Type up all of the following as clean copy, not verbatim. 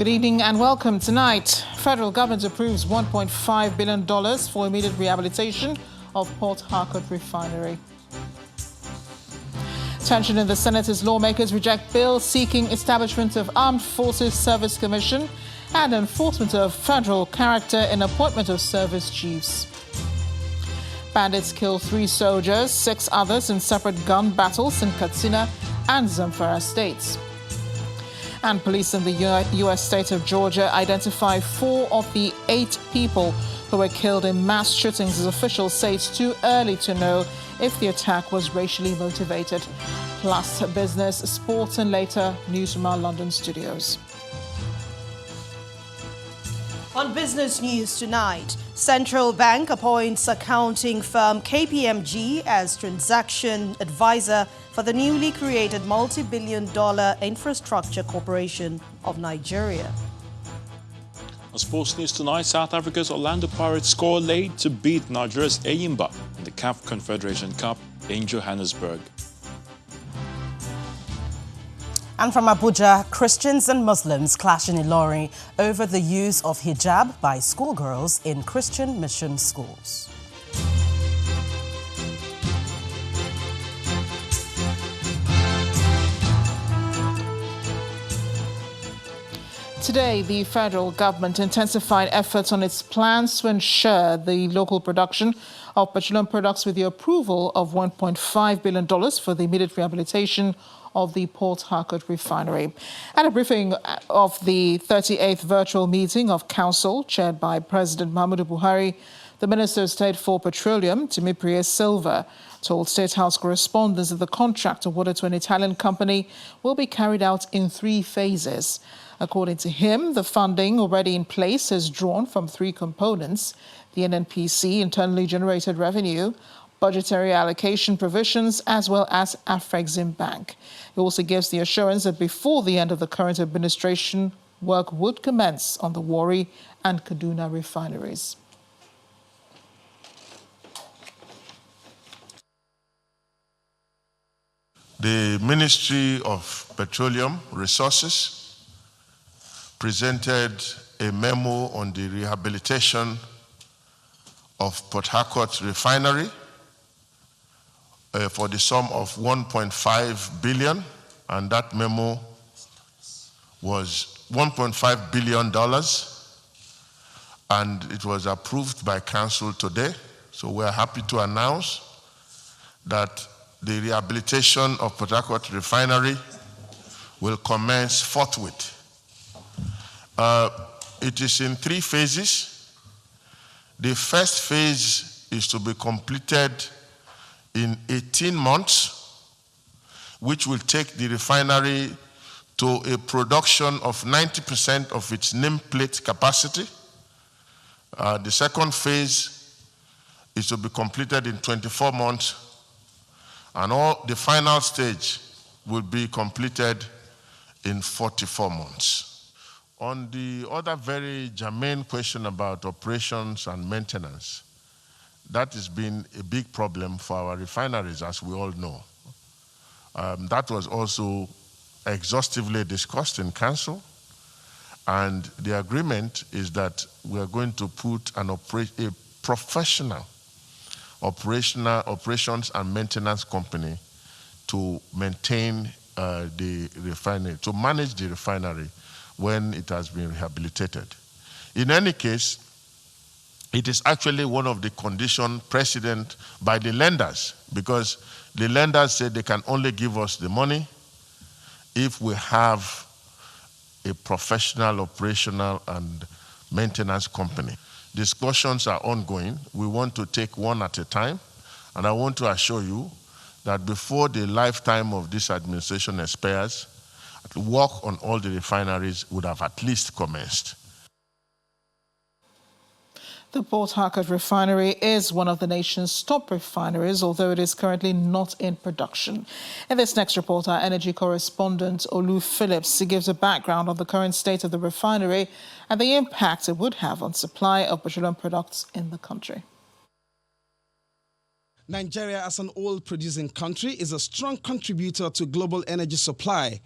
Good evening and welcome. Tonight, federal government approves $1.5 billion for immediate rehabilitation of Port Harcourt refinery. Tension in the Senate as lawmakers reject bill seeking establishment of Armed Forces Service Commission and enforcement of federal character in appointment of service chiefs. Bandits kill 3 soldiers, 6 others in separate gun battles in Katsina and Zamfara states. And police in the U.S. state of Georgia identify 4 of the 8 people who were killed in mass shootings as officials say it's too early to know if the attack was racially motivated. Plus business, sports and later news from our London studios. On business news tonight, Central Bank appoints accounting firm KPMG as transaction advisor for the newly created multi-billion-dollar Infrastructure Corporation of Nigeria. On sports news tonight, South Africa's Orlando Pirates score late to beat Nigeria's Enyimba in the CAF Confederation Cup in Johannesburg. And from Abuja, Christians and Muslims clash in Ilorin over the use of hijab by schoolgirls in Christian mission schools. Today, the federal government intensified efforts on its plans to ensure the local production of petroleum products with the approval of $1.5 billion for the immediate rehabilitation of the Port Harcourt refinery. At a briefing of the 38th virtual meeting of Council, chaired by President Muhammadu Buhari, the Minister of State for Petroleum, Temitope Silva, told State House correspondents that the contract awarded to an Italian company will be carried out in 3 phases. According to him, the funding already in place is drawn from 3 components: the NNPC, internally generated revenue, budgetary allocation provisions, as well as Afrexim Bank. He also gives the assurance that before the end of the current administration, work would commence on the Warri and Kaduna refineries. The Ministry of Petroleum Resources presented a memo on the rehabilitation of Port Harcourt refinery for the sum of $1.5 billion, and that memo was $1.5 billion, and it was approved by Council today. So we're happy to announce that the rehabilitation of Port Harcourt refinery will commence forthwith. It is in 3 phases. The first phase is to be completed in 18 months, which will take the refinery to a production of 90% of its nameplate capacity. The second phase is to be completed in 24 months, and the final stage will be completed in 44 months. On the other very germane question about operations and maintenance, that has been a big problem for our refineries, as we all know. That was also exhaustively discussed in Council, and the agreement is that we are going to put a professional operations and maintenance company to maintain the refinery, to manage the refinery when it has been rehabilitated. In any case, it is actually one of the conditions precedent by the lenders, because the lenders said they can only give us the money if we have a professional operational and maintenance company. Discussions are ongoing. We want to take one at a time, and I want to assure you that before the lifetime of this administration expires, work on all the refineries would have at least commenced. The Port Harcourt refinery is one of the nation's top refineries, although it is currently not in production. In this next report, our energy correspondent Olu Phillips gives a background on the current state of the refinery and the impact it would have on supply of petroleum products in the country. Nigeria, as an oil-producing country, is a strong contributor to global energy supply.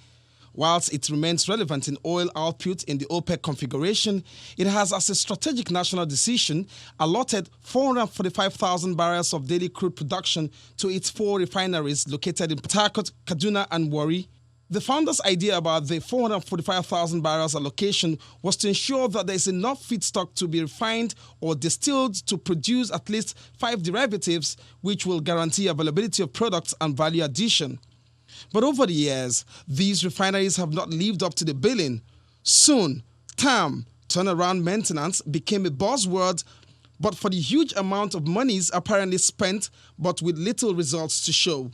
Whilst it remains relevant in oil output in the OPEC configuration, it has, as a strategic national decision, allotted 445,000 barrels of daily crude production to its 4 refineries located in Port Harcourt, Kaduna and Warri. The founders' idea about the 445,000 barrels allocation was to ensure that there is enough feedstock to be refined or distilled to produce at least 5 derivatives, which will guarantee availability of products and value addition. But over the years, these refineries have not lived up to the billing. Soon, TAM, turnaround maintenance, became a buzzword, but for the huge amount of monies apparently spent, but with little results to show.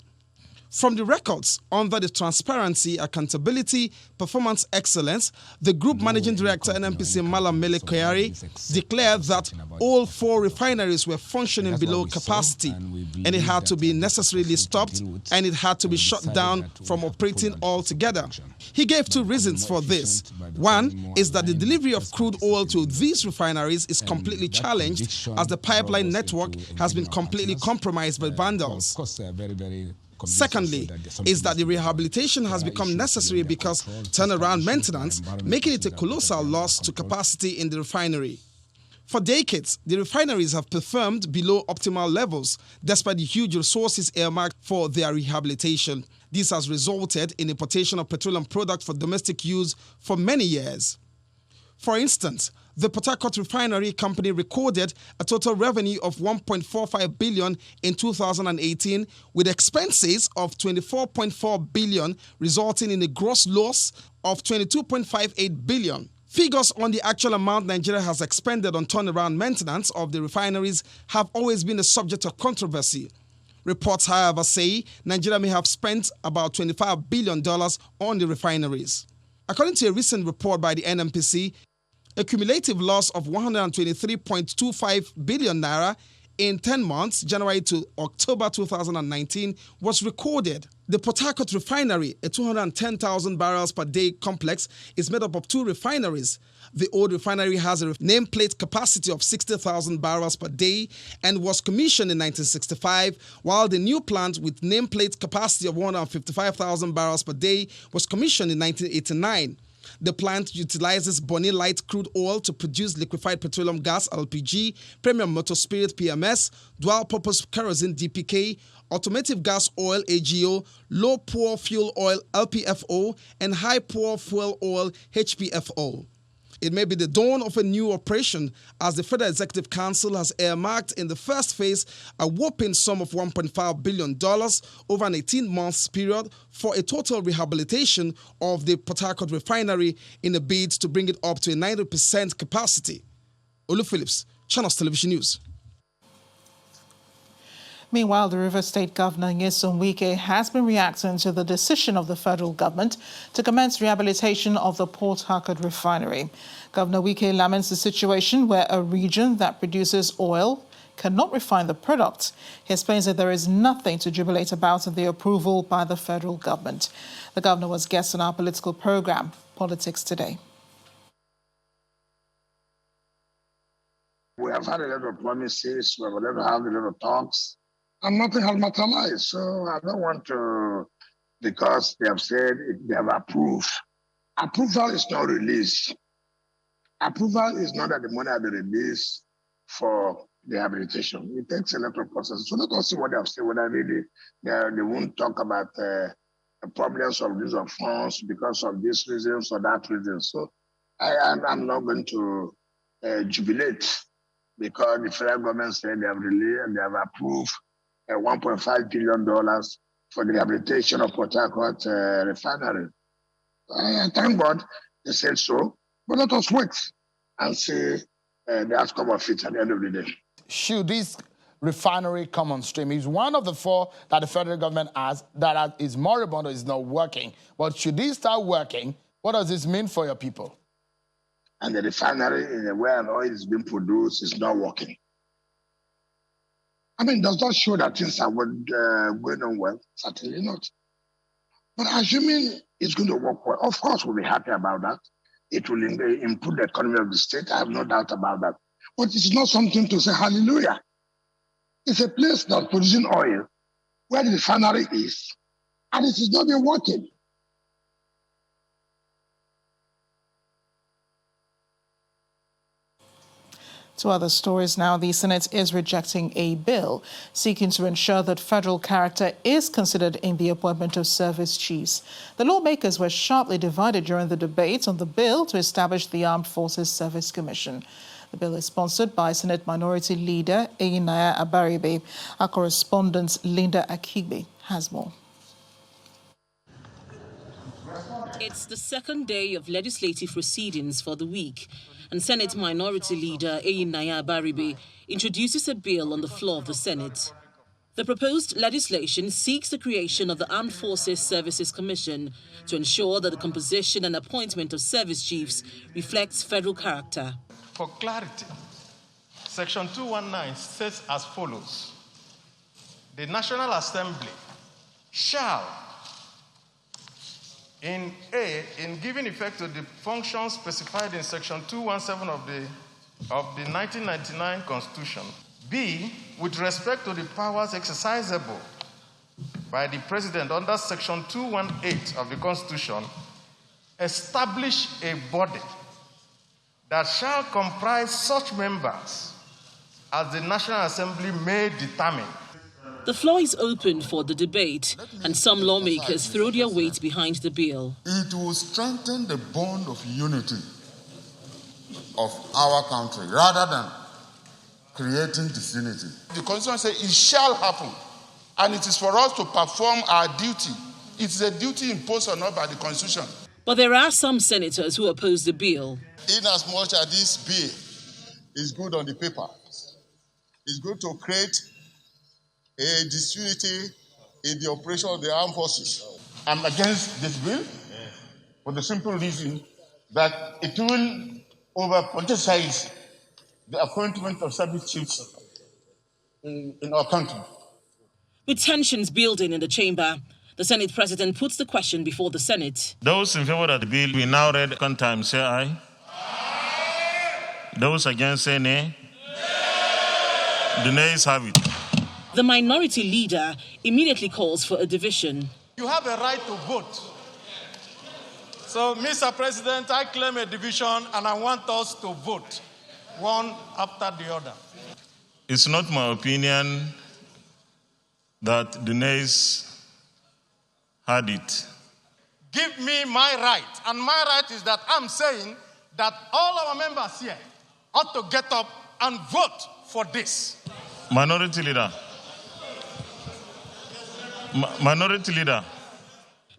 From the records under the Transparency, Accountability, Performance Excellence, the Group Managing Director NNPC Malam Mele Koyari declared that all 4 refineries were functioning below capacity and it had to be necessarily stopped and it had to be shut down from operating altogether. He gave 2 reasons for this. One is that the delivery of crude oil to these refineries is completely challenged as the pipeline network has been completely compromised by vandals. Secondly, is that the rehabilitation has become necessary because turnaround maintenance, making it a colossal loss to capacity in the refinery. For decades, the refineries have performed below optimal levels, despite the huge resources earmarked for their rehabilitation. This has resulted in importation of petroleum products for domestic use for many years. For instance, the Port Harcourt Refinery Company recorded a total revenue of $1.45 billion in 2018 with expenses of $24.4 billion, resulting in a gross loss of $22.58 billion. Figures on the actual amount Nigeria has expended on turnaround maintenance of the refineries have always been a subject of controversy. Reports, however, say Nigeria may have spent about $25 billion on the refineries. According to a recent report by the NNPC, a cumulative loss of 123.25 billion naira in 10 months, January to October 2019, was recorded. The Port Harcourt Refinery, a 210,000 barrels per day complex, is made up of 2 refineries. The old refinery has a nameplate capacity of 60,000 barrels per day and was commissioned in 1965, while the new plant with nameplate capacity of 155,000 barrels per day was commissioned in 1989. The plant utilizes Bonny Light crude oil to produce liquefied petroleum gas (LPG), premium motor spirit (PMS), dual-purpose kerosene (DPK), automotive gas oil (AGO), low-poor fuel oil (LPFO), and high-poor fuel oil (HPFO). It may be the dawn of a new operation as the Federal Executive Council has earmarked in the first phase a whopping sum of $1.5 billion over an 18-month period for a total rehabilitation of the Port Harcourt Refinery in a bid to bring it up to a 90% capacity. Olu Phillips, Channels Television News. Meanwhile, the Rivers State Governor Nyesom Wike has been reacting to the decision of the federal government to commence rehabilitation of the Port Harcourt refinery. Governor Wike laments the situation where a region that produces oil cannot refine the product. He explains that there is nothing to jubilate about in the approval by the federal government. The governor was guest on our political program, Politics Today. We have had a lot of promises, we have had a lot of talks, and nothing has materialized. So I don't want to, because they have said they have approved. Approval is not released. Approval is not that the money has been released for the rehabilitation. It takes a lot of process. So let us see what they have said, whether really they won't talk about the problems of use of funds because of this reason or that reason. So I'm not going to jubilate because the federal government said they have released and they have approved $1.5 billion for the rehabilitation of Port Harcourt refinery. I thank God they said so, but let us wait and see the outcome of it at the end of the day. Should this refinery come on stream? It's one of the 4 that the federal government has that is moribund or is not working. But should this start working, what does this mean for your people? And the refinery where oil is being produced is not working. I mean, does that show that things are going on well? Certainly not. But assuming it's going to work well, of course we'll be happy about that. It will improve the economy of the state. I have no doubt about that. But it's not something to say hallelujah. It's a place that's producing oil where the refinery is, and it is not been working. To other stories now, the Senate is rejecting a bill seeking to ensure that federal character is considered in the appointment of service chiefs. The lawmakers were sharply divided during the debate on the bill to establish the Armed Forces Service Commission. The bill is sponsored by Senate Minority Leader Eyinaya Abaribe. Our correspondent Linda Akigbe has more. It's the second day of legislative proceedings for the week, and Senate Minority Leader Eyinaya Abaribe introduces a bill on the floor of the Senate. The proposed legislation seeks the creation of the Armed Forces Services Commission to ensure that the composition and appointment of service chiefs reflects federal character. For clarity, Section 219 says as follows: the National Assembly shall, in giving effect to the functions specified in Section 217 of the 1999 Constitution, B, with respect to the powers exercisable by the President under Section 218 of the Constitution, establish a body that shall comprise such members as the National Assembly may determine. The floor is open for the debate, and some lawmakers throw their weight behind the bill. It will strengthen the bond of unity of our country rather than creating disunity. The Constitution says it shall happen, and it is for us to perform our duty. It's a duty imposed on us by the Constitution. But there are some senators who oppose the bill. In as much as this bill is good on the paper, it's good to create a disunity in the operation of the armed forces. I'm against this bill for the simple reason that it will over-politicize the appointment of service chiefs in our country. With tensions building in the chamber, the Senate President puts the question before the Senate. Those in favor of the bill we now read second time say aye. Those against say nay. The nays have it. The minority leader immediately calls for a division. You have a right to vote. So, Mr. President, I claim a division and I want us to vote one after the other. It's not my opinion that the nays had it. Give me my right. And my right is that I'm saying that all our members here ought to get up and vote for this. Minority Leader. Minority Leader.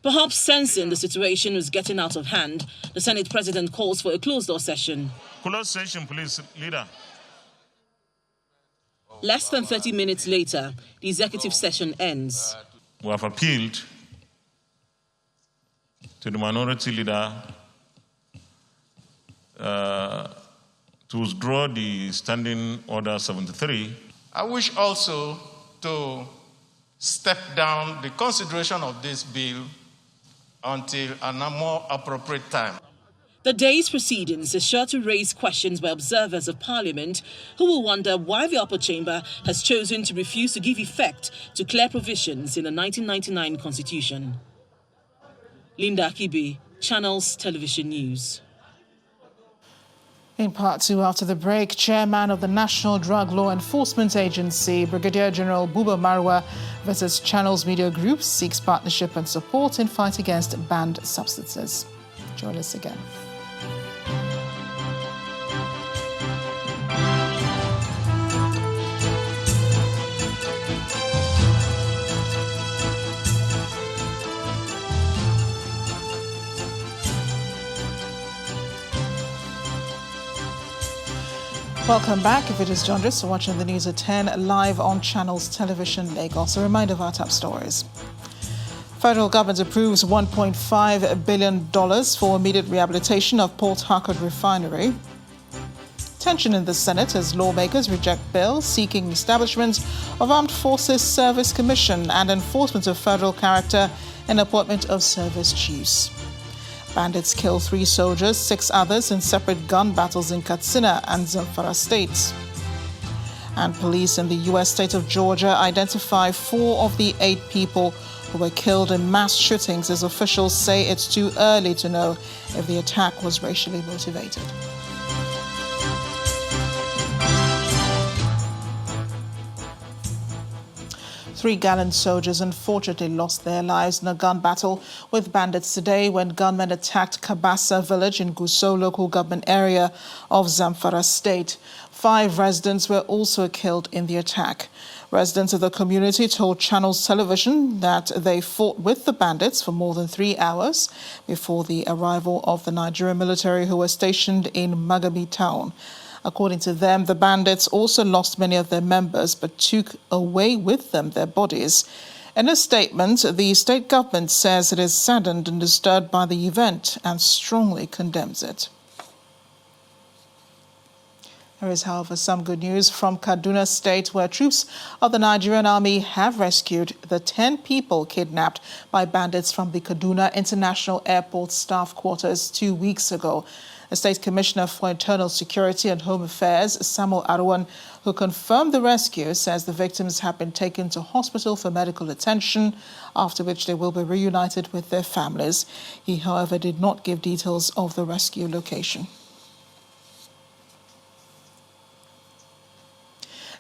Perhaps sensing the situation was getting out of hand, the Senate President calls for a closed-door session. Closed session, please, Leader. Less than 30 minutes later, the executive session ends. We have appealed to the Minority Leader to withdraw the Standing Order 73. I wish also to step down the consideration of this bill until a more appropriate time. The day's proceedings is sure to raise questions by observers of Parliament who will wonder why the upper chamber has chosen to refuse to give effect to clear provisions in the 1999 Constitution. Linda Akigbe, Channels Television News. In part two, after the break, Chairman of the National Drug Law Enforcement Agency, Brigadier General Buba Marwa, visits Channels Media Group, seeks partnership and support in fight against banned substances. Join us again. Welcome back. If it is John Driss, watching the news at 10 live on Channels Television Lagos. A reminder of our top stories. Federal government approves $1.5 billion for immediate rehabilitation of Port Harcourt refinery. Tension in the Senate as lawmakers reject bill seeking establishment of Armed Forces Service Commission and enforcement of federal character and appointment of service chiefs. Bandits kill 3 soldiers, 6 others in separate gun battles in Katsina and Zamfara states. And police in the U.S. state of Georgia identify 4 of the 8 people who were killed in mass shootings as officials say it's too early to know if the attack was racially motivated. 3 gallant soldiers unfortunately lost their lives in a gun battle with bandits today when gunmen attacked Kabasa village in Gusau local government area of Zamfara state. 5 residents were also killed in the attack. Residents of the community told Channels Television that they fought with the bandits for more than 3 hours before the arrival of the Nigerian military who were stationed in Magabi town. According to them, the bandits also lost many of their members but took away with them their bodies. In a statement, the state government says it is saddened and disturbed by the event and strongly condemns it. There is, however, some good news from Kaduna State, where troops of the Nigerian Army have rescued the 10 people kidnapped by bandits from the Kaduna International Airport staff quarters 2 weeks ago. The State Commissioner for Internal Security and Home Affairs, Samuel Arwan, who confirmed the rescue, says the victims have been taken to hospital for medical attention, after which they will be reunited with their families. He, however, did not give details of the rescue location.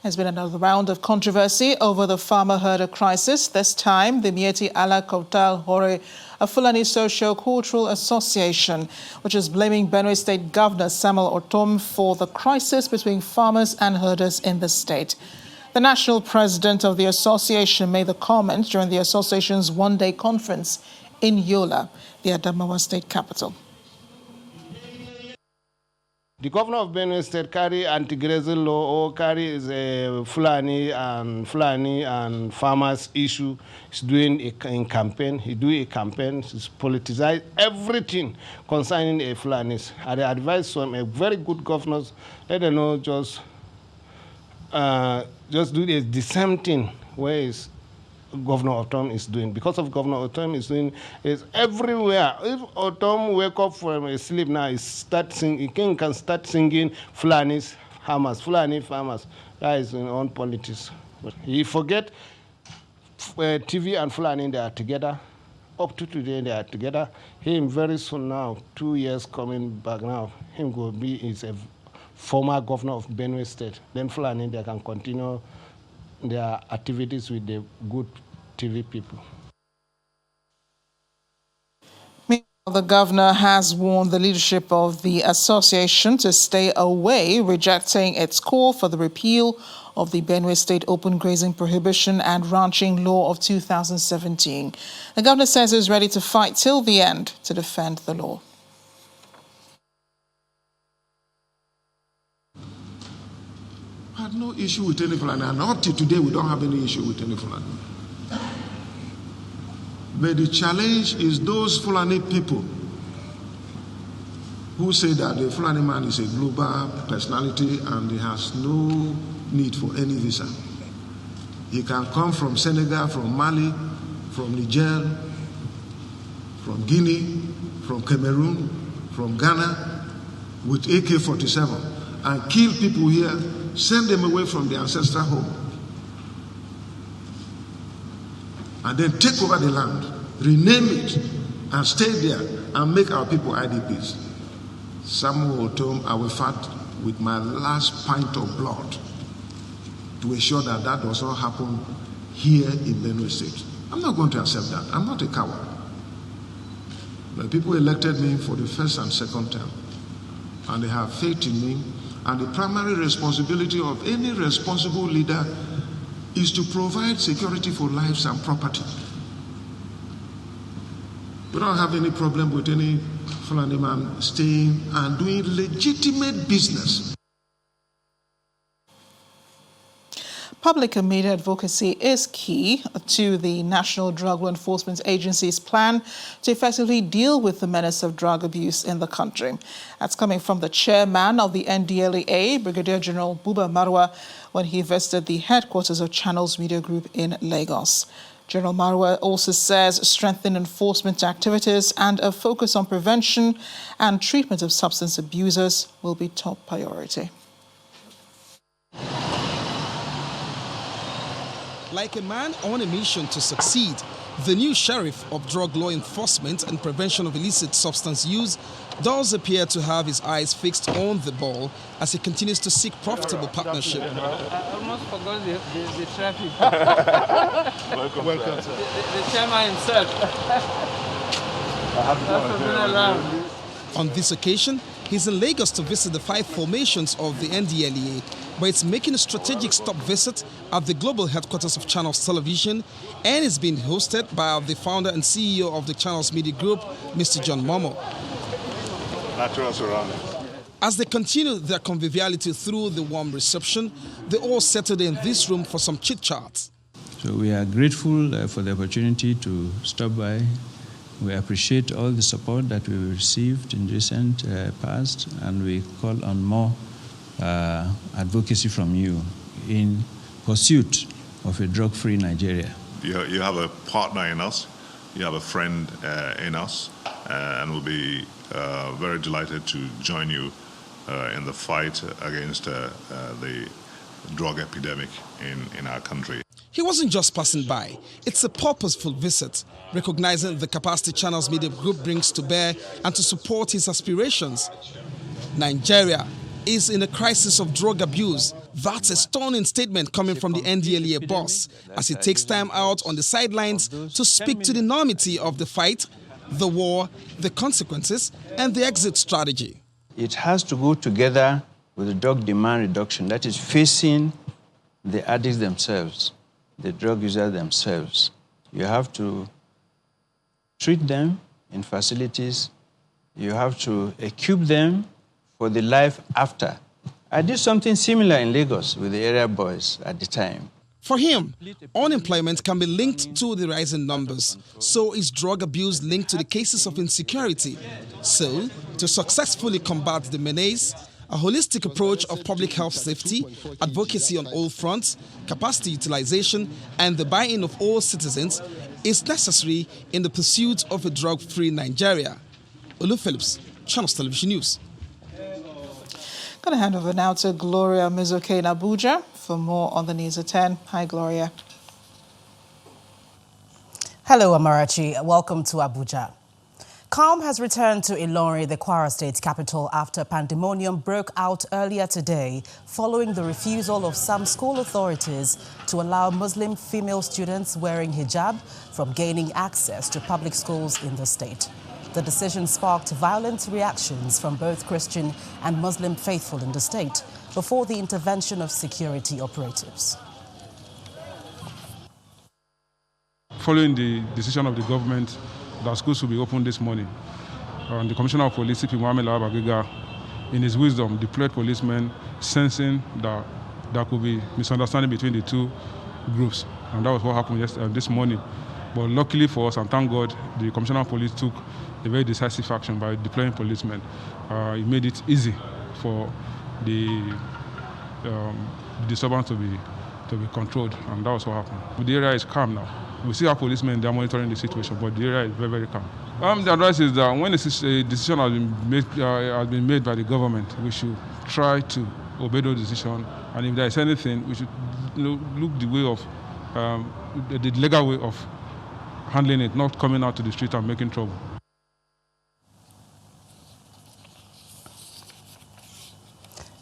There's been another round of controversy over the farmer-herder crisis. This time, the Mieti Allah Kautal Hore, a Fulani socio-cultural association, which is blaming Benue State Governor Samuel Ortom for the crisis between farmers and herders in the state. The national president of the association made the comment during the association's one-day conference in Yola, the Adamawa state capital. The governor of Benue State carry anti-grazing law or carry is a Fulani and farmers issue. He's doing a campaign. He do a campaign. He's politicized everything concerning a Fulanis. I advise some a very good governors. Let them know just do the same thing where is Governor Ortom is doing. Because of Governor Ortom is doing is everywhere. If Ortom wake up from a sleep now, he can start singing Fulani farmers. That is in own politics. But he forget TV and Fulani, they are together. Up to today they are together. Him very soon now, 2 years coming back now, him will be is a former governor of Benue State. Then Fulani, they can continue their activities with the good TV people. Meanwhile, the governor has warned the leadership of the association to stay away, rejecting its call for the repeal of the Benue State Open Grazing Prohibition and Ranching Law of 2017. The governor says he is ready to fight till the end to defend the law. I had no issue with any Fulani, and up to today we don't have any issue with any Fulani. But the challenge is those Fulani people who say that the Fulani man is a global personality and he has no need for any visa. He can come from Senegal, from Mali, from Niger, from Guinea, from Cameroon, from Ghana with AK-47 and kill people here, send them away from their ancestral home, and then take over the land, rename it, and stay there and make our people IDPs. Samuel Ortom, I will fight with my last pint of blood to ensure that that does not happen here in Benue State. I'm not going to accept that. I'm not a coward. The people elected me for the first and second term, and they have faith in me. And the primary responsibility of any responsible leader is to provide security for lives and property. We don't have any problem with any Fulani man staying and doing legitimate business. Public and media advocacy is key to the National Drug Law Enforcement Agency's plan to effectively deal with the menace of drug abuse in the country. That's coming from the chairman of the NDLEA, Brigadier General Buba Marwa, when he visited the headquarters of Channels Media Group in Lagos. General Marwa also says strengthening enforcement activities and a focus on prevention and treatment of substance abusers will be top priority. Like a man on a mission to succeed, The new sheriff of drug law enforcement and prevention of illicit substance use does appear to have his eyes fixed on the ball as he continues to seek profitable partnership. I almost forgot the traffic. Welcome, sir. The chairman himself. On this occasion, he's in Lagos to visit the 5 formations of the NDLEA, but it's making a strategic stop visit at the global headquarters of Channels Television and is being hosted by the founder and CEO of the Channels Media Group, Mr. John Momo. Natural surroundings. As they continue their conviviality through the warm reception, they all settled in this room for some chit-chat. So we are grateful for the opportunity to stop by. We appreciate all the support that we received in recent past, and we call on more advocacy from you in pursuit of a drug-free Nigeria. You have a partner in us, you have a friend in us, and we'll be very delighted to join you in the fight against the drug epidemic in our country. He wasn't just passing by. It's a purposeful visit, recognizing the capacity Channels Media Group brings to bear and to support his aspirations. Nigeria is in a crisis of drug abuse. That's a stunning statement coming from the NDLEA boss as he takes time out on the sidelines to speak to the enormity of the fight, the war, the consequences, and the exit strategy. It has to go together with the drug demand reduction, that is facing the addicts themselves, the drug users themselves. You have to treat them in facilities. You have to equip them for the life after. I did something similar in Lagos with the area boys at the time. For him, unemployment can be linked to the rising numbers. So is drug abuse linked to the cases of insecurity. So, to successfully combat the menace, a holistic approach of public health safety, advocacy on all fronts, capacity utilization, and the buy-in of all citizens is necessary in the pursuit of a drug-free Nigeria. Olu Phillips, Channels Television News. Going to hand over now to Gloria Mizoke in Abuja for more on the news at 10. Hi, Gloria. Hello, Amarachi. Welcome to Abuja. Calm has returned to Ilorin, the Kwara State capital, after pandemonium broke out earlier today following the refusal of some school authorities to allow Muslim female students wearing hijab from gaining access to public schools in the state. The decision sparked violent reactions from both Christian and Muslim faithful in the state before the intervention of security operatives. Following the decision of the government that schools will be opened this morning, the Commissioner of Police, CP Mohammed Lawal Bagega, in his wisdom, deployed policemen, sensing that there could be misunderstanding between the two groups. And that was what happened this morning. But luckily for us, and thank God, the Commissioner of Police took a very decisive action by deploying policemen. It made it easy for the disturbance to be controlled, and that was what happened. The area is calm now. We see our policemen, they are monitoring the situation, but the area is very, very calm. The advice is that when a decision has been made by the government, we should try to obey those decisions, and if there is anything, we should look the way of the legal way of handling it, not coming out to the street and making trouble.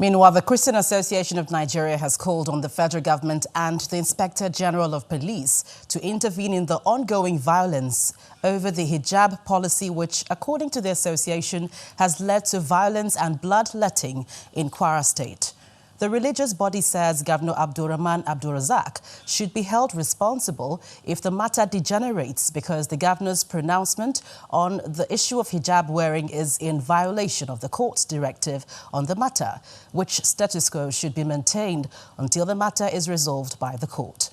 Meanwhile, the Christian Association of Nigeria has called on the federal government and the Inspector General of Police to intervene in the ongoing violence over the hijab policy, which, according to the association, has led to violence and bloodletting in Kwara State. The religious body says Governor Abdulrahman Abdulrazak should be held responsible if the matter degenerates because the governor's pronouncement on the issue of hijab wearing is in violation of the court's directive on the matter, which status quo should be maintained until the matter is resolved by the court.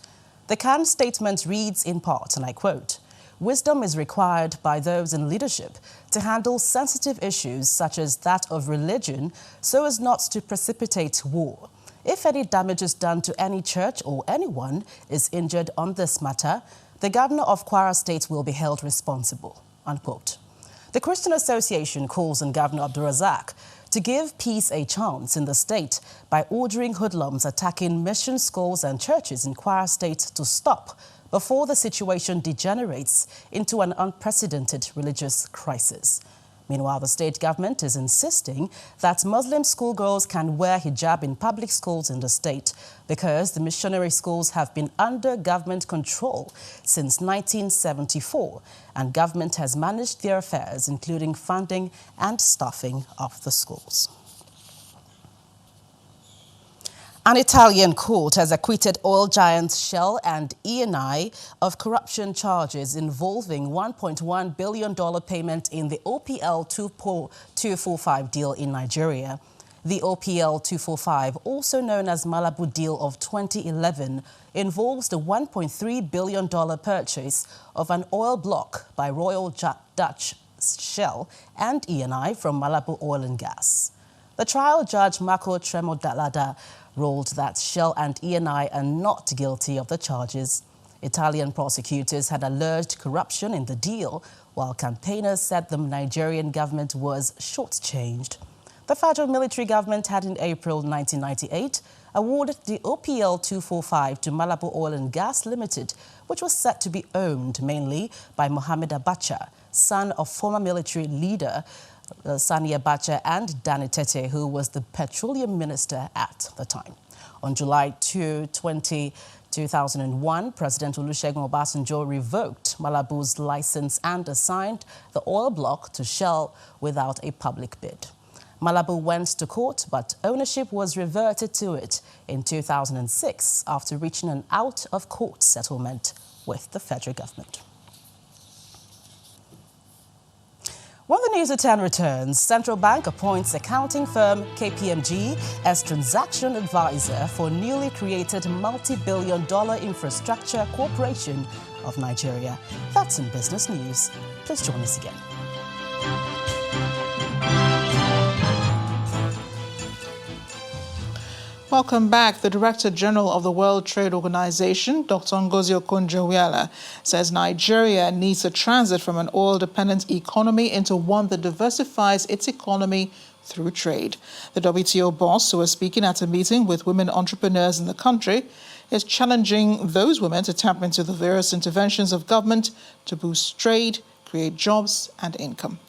The CAN statement reads in part, and I quote, "Wisdom is required by those in leadership to handle sensitive issues such as that of religion so as not to precipitate war. If any damage is done to any church or anyone is injured on this matter, the governor of Kwara State will be held responsible." Unquote. The Christian Association calls on Governor Abdulrazak to give peace a chance in the state by ordering hoodlums attacking mission schools and churches in Kwara State to stop before the situation degenerates into an unprecedented religious crisis. Meanwhile, the state government is insisting that Muslim schoolgirls can wear hijab in public schools in the state because the missionary schools have been under government control since 1974, and government has managed their affairs, including funding and staffing of the schools. An Italian court has acquitted oil giants Shell and Eni of corruption charges involving $1.1 billion payment in the OPL 245 deal in Nigeria. The OPL 245, also known as Malabu deal of 2011, involves the $1.3 billion purchase of an oil block by Royal Dutch Shell and Eni from Malabu Oil and Gas. The trial judge Marco Tremodalada ruled that Shell and Eni are not guilty of the charges. Italian prosecutors had alleged corruption in the deal, while campaigners said the Nigerian government was shortchanged. The federal military government had in April 1998 awarded the OPL 245 to Malabu Oil and Gas Limited, which was said to be owned mainly by Mohamed Abacha, son of former military leader Sani Abacha and Danny Tete, who was the petroleum minister at the time. On July 2, 2001, President Olusegun Obasanjo revoked Malabu's license and assigned the oil block to Shell without a public bid. Malabu went to court, but ownership was reverted to it in 2006 after reaching an out-of-court settlement with the federal government. When the News at 10 returns, Central Bank appoints accounting firm KPMG as transaction advisor for newly created multi-billion-dollar infrastructure corporation of Nigeria. That's in business news. Please join us again. Welcome back. The Director General of the World Trade Organization, Dr. Ngozi Okonjo-Iweala, says Nigeria needs to transit from an oil-dependent economy into one that diversifies its economy through trade. The WTO boss, who was speaking at a meeting with women entrepreneurs in the country, is challenging those women to tap into the various interventions of government to boost trade, create jobs and income.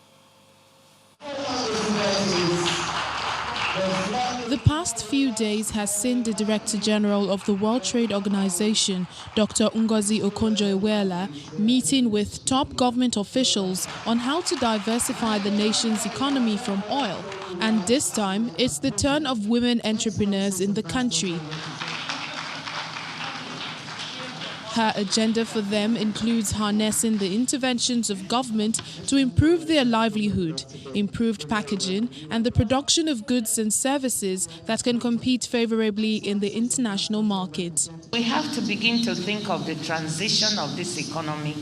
The past few days has seen the Director General of the World Trade Organization, Dr. Ngozi Okonjo-Iweala, meeting with top government officials on how to diversify the nation's economy from oil. And this time, it's the turn of women entrepreneurs in the country. Her agenda for them includes harnessing the interventions of government to improve their livelihood, improved packaging, and the production of goods and services that can compete favorably in the international market. We have to begin to think of the transition of this economy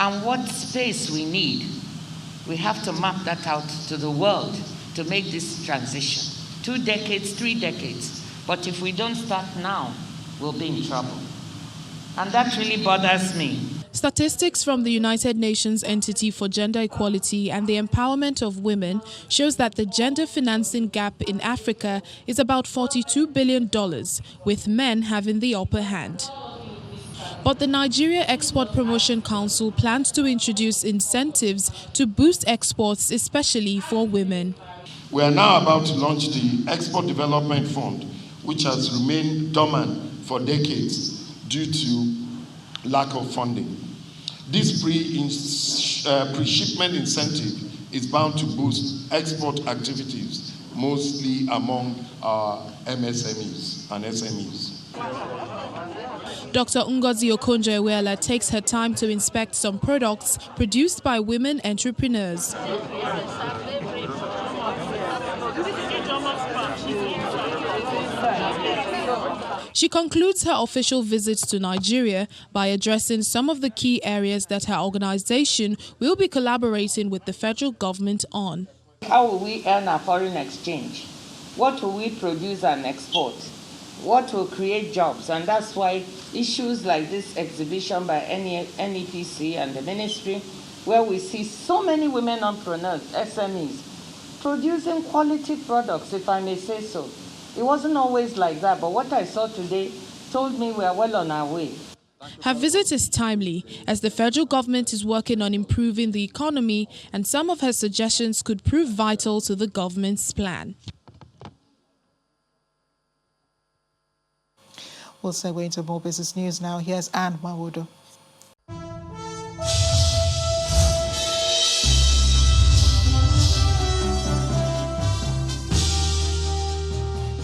and what space we need. We have to map that out to the world to make this transition. 2 decades, 3 decades. But if we don't start now, we'll be in trouble. And that really bothers me. Statistics from the United Nations Entity for Gender Equality and the Empowerment of Women shows that the gender financing gap in Africa is about $42 billion, with men having the upper hand. But the Nigeria Export Promotion Council plans to introduce incentives to boost exports, especially for women. We are now about to launch the Export Development Fund, which has remained dormant for decades due to lack of funding. This pre-shipment incentive is bound to boost export activities, mostly among our MSMEs and SMEs. Dr. Ngozi Okonjo-Iweala takes her time to inspect some products produced by women entrepreneurs. She concludes her official visit to Nigeria by addressing some of the key areas that her organization will be collaborating with the federal government on. How will we earn our foreign exchange? What will we produce and export? What will create jobs? And that's why issues like this exhibition by NEPC and the ministry, where we see so many women entrepreneurs, SMEs, producing quality products, if I may say so. It wasn't always like that, but what I saw today told me we are well on our way. Her visit is timely as the federal government is working on improving the economy, and some of her suggestions could prove vital to the government's plan. We'll segue into more business news now. Here's Anne Mawudu.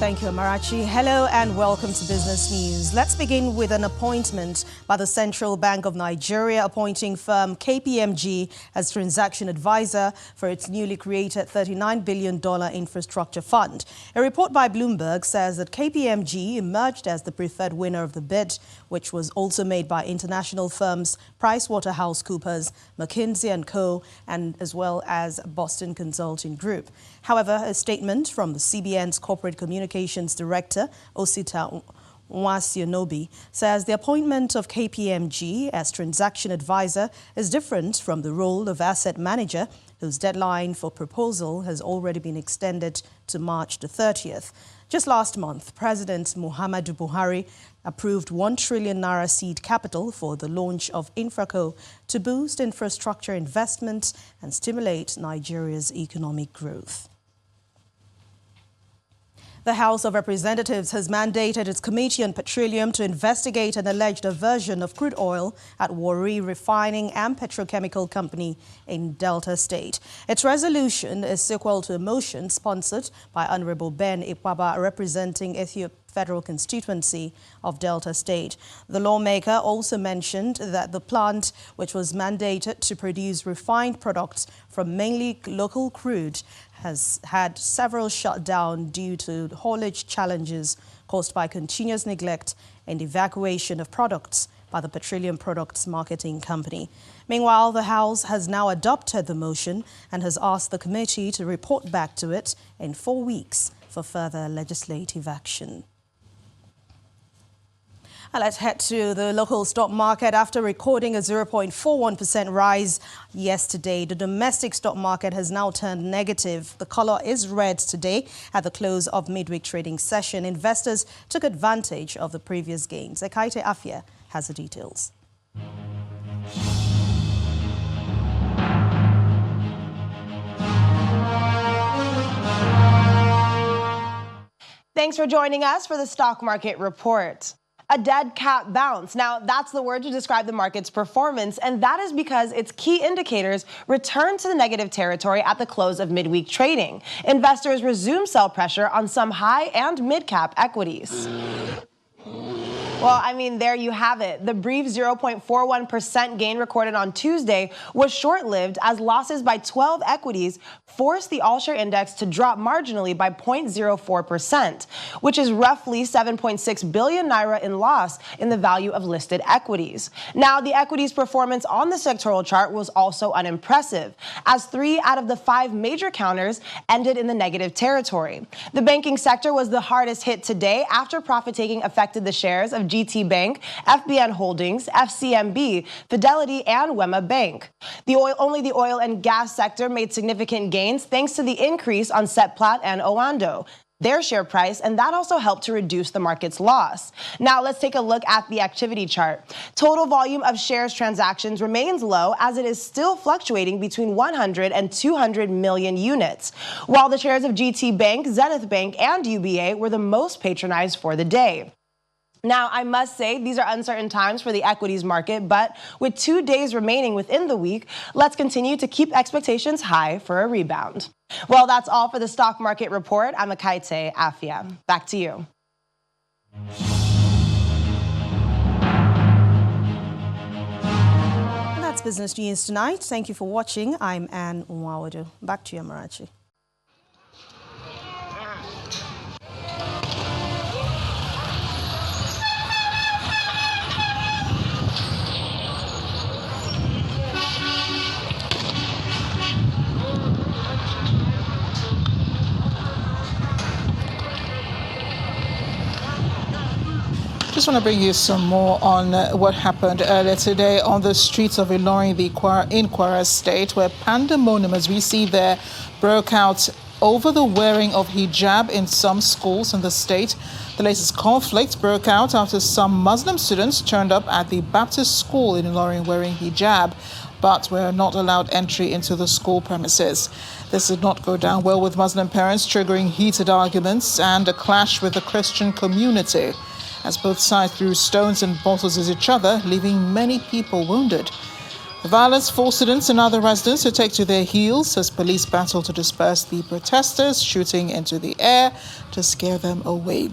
Thank you, Amarachi. Hello and welcome to Business News. Let's begin with an appointment by the Central Bank of Nigeria appointing firm KPMG as transaction advisor for its newly created $39 billion infrastructure fund. A report by Bloomberg says that KPMG emerged as the preferred winner of the bid, which was also made by international firms PricewaterhouseCoopers, McKinsey & Co., and as well as Boston Consulting Group. However, a statement from the CBN's Corporate Communications Director, Osita Nwasionobi, says the appointment of KPMG as transaction advisor is different from the role of asset manager, whose deadline for proposal has already been extended to March the 30th. Just last month, President Muhammadu Buhari approved 1 trillion naira seed capital for the launch of Infraco to boost infrastructure investment and stimulate Nigeria's economic growth. The House of Representatives has mandated its Committee on Petroleum to investigate an alleged diversion of crude oil at Warri Refining and Petrochemical Company in Delta State. Its resolution is sequel to a motion sponsored by Honorable Ben Ikwaba, representing Ethiopia Federal Constituency of Delta State. The lawmaker also mentioned that the plant, which was mandated to produce refined products from mainly local crude, has had several shut down due to haulage challenges caused by continuous neglect and evacuation of products by the Petroleum Products Marketing Company. Meanwhile, the House has now adopted the motion and has asked the committee to report back to it in 4 weeks for further legislative action. Let's head to the local stock market. After recording a 0.41% rise yesterday, the domestic stock market has now turned negative. The color is red today at the close of midweek trading session. Investors took advantage of the previous gains. Ekaite Afia has the details. Thanks for joining us for the Stock Market Report. A dead cat bounce. Now, that's the word to describe the market's performance, and that is because its key indicators returned to the negative territory at the close of midweek trading. Investors resumed sell pressure on some high and mid-cap equities. Well, I mean, there you have it. The brief 0.41% gain recorded on Tuesday was short-lived as losses by 12 equities forced the all-share index to drop marginally by 0.04%, which is roughly 7.6 billion naira in loss in the value of listed equities. Now, the equities performance on the sectoral chart was also unimpressive, as 3 out of the 5 major counters ended in the negative territory. The banking sector was the hardest hit today after profit-taking affected the shares of GT Bank, FBN Holdings, FCMB, Fidelity, and Wema Bank. Only the oil and gas sector made significant gains thanks to the increase on Seplat and Oando, their share price, and that also helped to reduce the market's loss. Now let's take a look at the activity chart. Total volume of shares transactions remains low as it is still fluctuating between 100 and 200 million units, while the shares of GT Bank, Zenith Bank, and UBA were the most patronized for the day. Now, I must say, these are uncertain times for the equities market, but with 2 days remaining within the week, let's continue to keep expectations high for a rebound. Well, that's all for the Stock Market Report. I'm Ekaite Afia. Back to you. And that's Business News Tonight. Thank you for watching. I'm Anne Nwawadu. Back to you, Amarachi. Just want to bring you some more on what happened earlier today on the streets of Ilorin in Kwara State, where pandemonium, as we see there, broke out over the wearing of hijab in some schools in the state. The latest conflict broke out after some Muslim students turned up at the Baptist school in Ilorin wearing hijab, but were not allowed entry into the school premises. This did not go down well with Muslim parents, triggering heated arguments and a clash with the Christian community, as both sides threw stones and bottles at each other, leaving many people wounded. The violence forced students and other residents to take to their heels as police battled to disperse the protesters, shooting into the air to scare them away.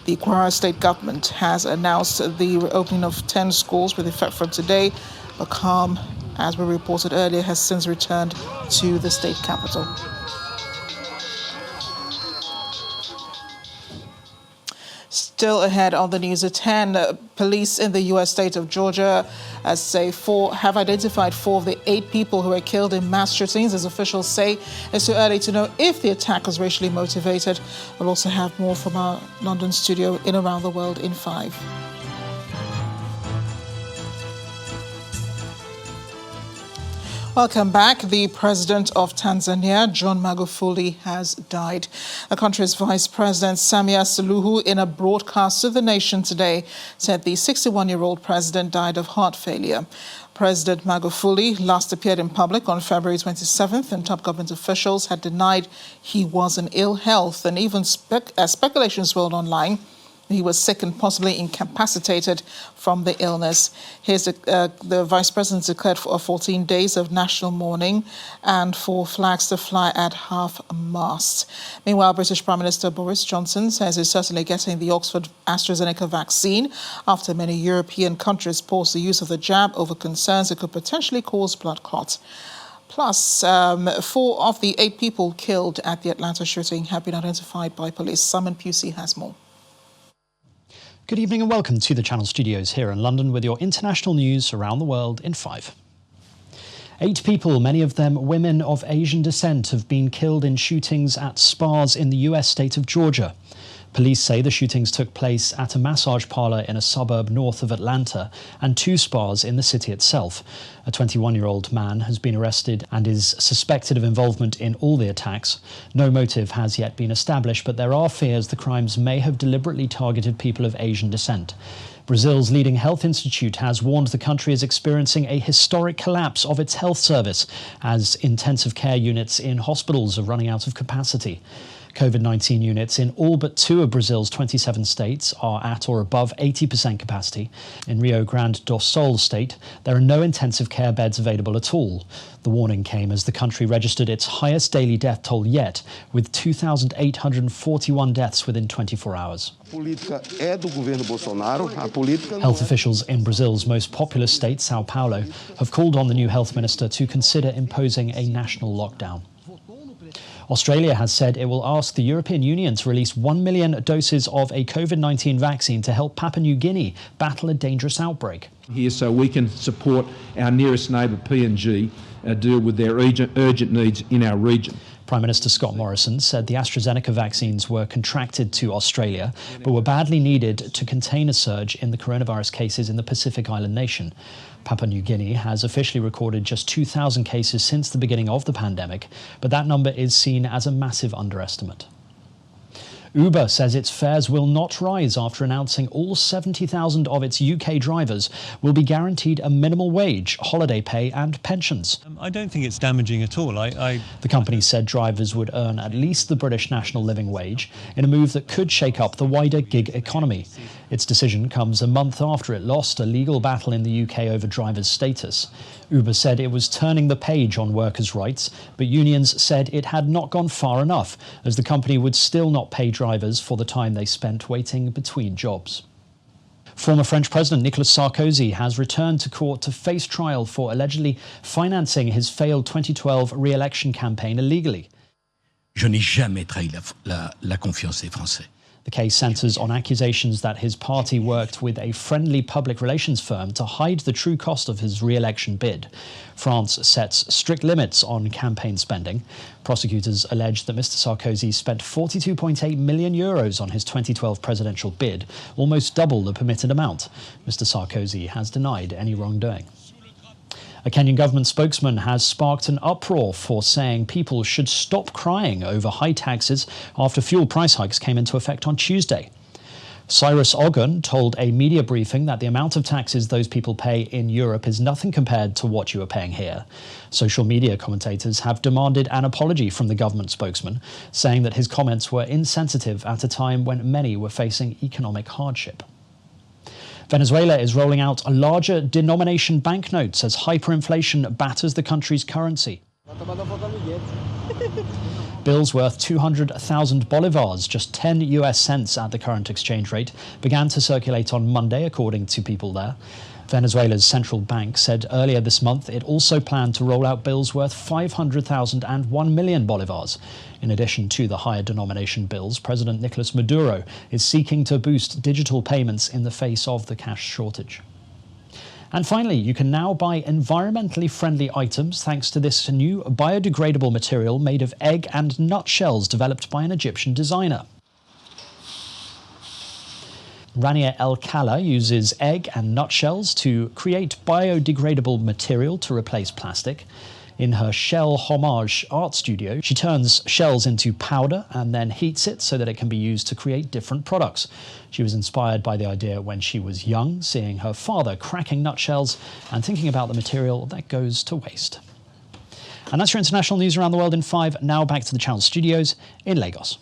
The Kwara state government has announced the reopening of 10 schools with effect from today, but calm, as we reported earlier, has since returned to the state capital. Still ahead on the news at 10, police in the U.S. state of Georgia have identified 4 of the 8 people who were killed in mass shootings. As officials say, it's too early to know if the attack was racially motivated. We'll also have more from our London studio in Around the World in 5. Welcome back. The president of Tanzania, John Magufuli, has died. The country's vice president, Samia Suluhu, in a broadcast to the nation today, said the 61-year-old president died of heart failure. President Magufuli last appeared in public on February 27th, and top government officials had denied he was in ill health, and even speculation swirled online he was sick and possibly incapacitated from the illness. The vice president declared for 14 days of national mourning and for flags to fly at half-mast. Meanwhile, British Prime Minister Boris Johnson says he's certainly getting the Oxford AstraZeneca vaccine after many European countries paused the use of the jab over concerns it could potentially cause blood clots. Plus, 4 of the 8 people killed at the Atlanta shooting have been identified by police. Simon Pusey has more. Good evening and welcome to the Channel Studios here in London with your international news around the world in 5. 8 people, many of them women of Asian descent, have been killed in shootings at spas in the US state of Georgia. Police say the shootings took place at a massage parlour in a suburb north of Atlanta and 2 spas in the city itself. A 21-year-old man has been arrested and is suspected of involvement in all the attacks. No motive has yet been established, but there are fears the crimes may have deliberately targeted people of Asian descent. Brazil's leading health institute has warned the country is experiencing a historic collapse of its health service as intensive care units in hospitals are running out of capacity. COVID-19 units in all but 2 of Brazil's 27 states are at or above 80% capacity. In Rio Grande do Sul state, there are no intensive care beds available at all. The warning came as the country registered its highest daily death toll yet, with 2,841 deaths within 24 hours. Health officials in Brazil's most populous state, Sao Paulo, have called on the new health minister to consider imposing a national lockdown. Australia has said it will ask the European Union to release 1 million doses of a COVID-19 vaccine to help Papua New Guinea battle a dangerous outbreak. Here so we can support our nearest neighbour PNG deal with their urgent needs in our region. Prime Minister Scott Morrison said the AstraZeneca vaccines were contracted to Australia, but were badly needed to contain a surge in the coronavirus cases in the Pacific island nation. Papua New Guinea has officially recorded just 2,000 cases since the beginning of the pandemic, but that number is seen as a massive underestimate. Uber says its fares will not rise after announcing all 70,000 of its UK drivers will be guaranteed a minimal wage, holiday pay and pensions. I don't think it's damaging at all. The company said drivers would earn at least the British national living wage in a move that could shake up the wider gig economy. Its decision comes a month after it lost a legal battle in the UK over drivers' status. Uber said it was turning the page on workers' rights, but unions said it had not gone far enough, as the company would still not pay drivers for the time they spent waiting between jobs. Former French President Nicolas Sarkozy has returned to court to face trial for allegedly financing his failed 2012 re-election campaign illegally. Je n'ai jamais trahi la confiance des Français. The case centres on accusations that his party worked with a friendly public relations firm to hide the true cost of his re-election bid. France sets strict limits on campaign spending. Prosecutors allege that Mr. Sarkozy spent €42.8 million on his 2012 presidential bid, almost double the permitted amount. Mr. Sarkozy has denied any wrongdoing. A Kenyan government spokesman has sparked an uproar for saying people should stop crying over high taxes after fuel price hikes came into effect on Tuesday. Cyrus Ogun told a media briefing that the amount of taxes those people pay in Europe is nothing compared to what you are paying here. Social media commentators have demanded an apology from the government spokesman, saying that his comments were insensitive at a time when many were facing economic hardship. Venezuela is rolling out larger denomination banknotes as hyperinflation batters the country's currency. Bills worth 200,000 bolivars, just 10 US cents at the current exchange rate, began to circulate on Monday, according to people there. Venezuela's central bank said earlier this month it also planned to roll out bills worth 500,000 and 1 million bolivars. In addition to the higher denomination bills, President Nicolas Maduro is seeking to boost digital payments in the face of the cash shortage. And finally, you can now buy environmentally friendly items thanks to this new biodegradable material made of egg and nut shells developed by an Egyptian designer. Rania El Kala uses egg and nut shells to create biodegradable material to replace plastic. In her Shell Homage art studio, she turns shells into powder and then heats it so that it can be used to create different products. She was inspired by the idea when she was young, seeing her father cracking nutshells and thinking about the material that goes to waste. And that's your international news around the world in 5. Now back to the Channel Studios in Lagos.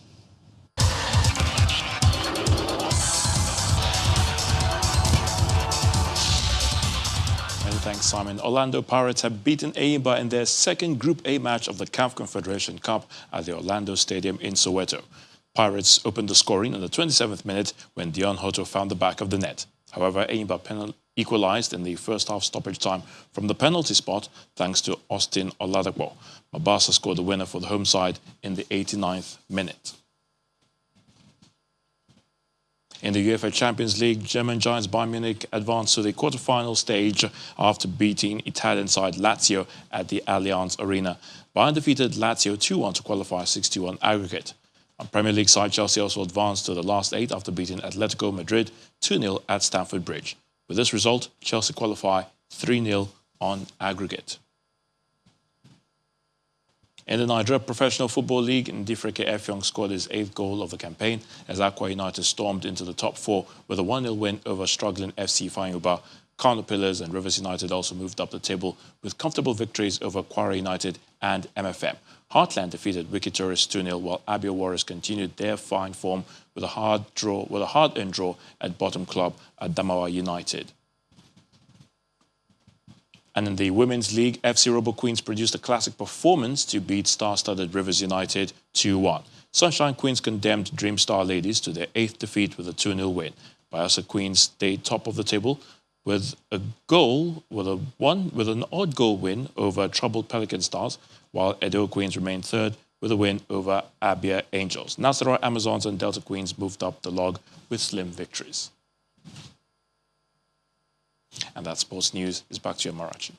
Thanks, Simon. Orlando Pirates have beaten Enyimba in their second Group A match of the CAF Confederation Cup at the Orlando Stadium in Soweto. Pirates opened the scoring in the 27th minute when Dion Hoto found the back of the net. However, Enyimba equalized in the first half stoppage time from the penalty spot thanks to Austin Oladapo. Mabasa scored the winner for the home side in the 89th minute. In the UEFA Champions League, German giants Bayern Munich advanced to the quarter-final stage after beating Italian side Lazio at the Allianz Arena. Bayern defeated Lazio 2-1 to qualify 6-2 aggregate. On Premier League side, Chelsea also advanced to the last 8 after beating Atletico Madrid 2-0 at Stamford Bridge. With this result, Chelsea qualify 3-0 on aggregate. In the Nigeria Professional Football League, Ndifreke Effiong scored his 8th goal of the campaign as Akwa United stormed into the top 4 with a 1-0 win over struggling FC Ifeanyi. Kano Pillars and Rivers United also moved up the table with comfortable victories over Kwara United and MFM. Heartland defeated Wiki Tourists 2-0, while Abia Warriors continued their fine form with a hard-earned draw at bottom club Adamawa United. And in the Women's League, FC Robo Queens produced a classic performance to beat star-studded Rivers United 2-1. Sunshine Queens condemned Dream Star Ladies to their 8th defeat with a 2-0 win. Bayelsa Queens stayed top of the table with an odd goal win over troubled Pelican Stars, while Edo Queens remained 3rd with a win over Abia Angels. Nasarawa Amazons and Delta Queens moved up the log with slim victories. And that sports news is back to you, Marachi.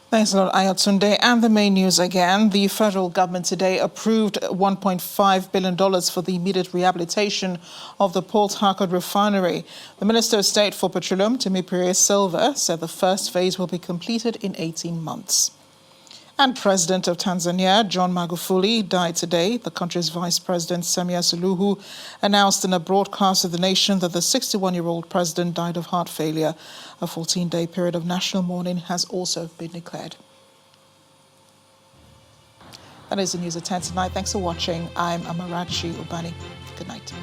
Thanks a lot, Ayatunde. And the main news again. The federal government today approved $1.5 billion for the immediate rehabilitation of the Port Harcourt refinery. The Minister of State for Petroleum, Temipire Silva, said the first phase will be completed in 18 months. And President of Tanzania, John Magufuli, died today. The country's Vice President, Samia Suluhu, announced in a broadcast of the nation that the 61-year-old president died of heart failure. A 14-day period of national mourning has also been declared. That is the news at 10 tonight. Thanks for watching. I'm Amarachi Ubani. Good night.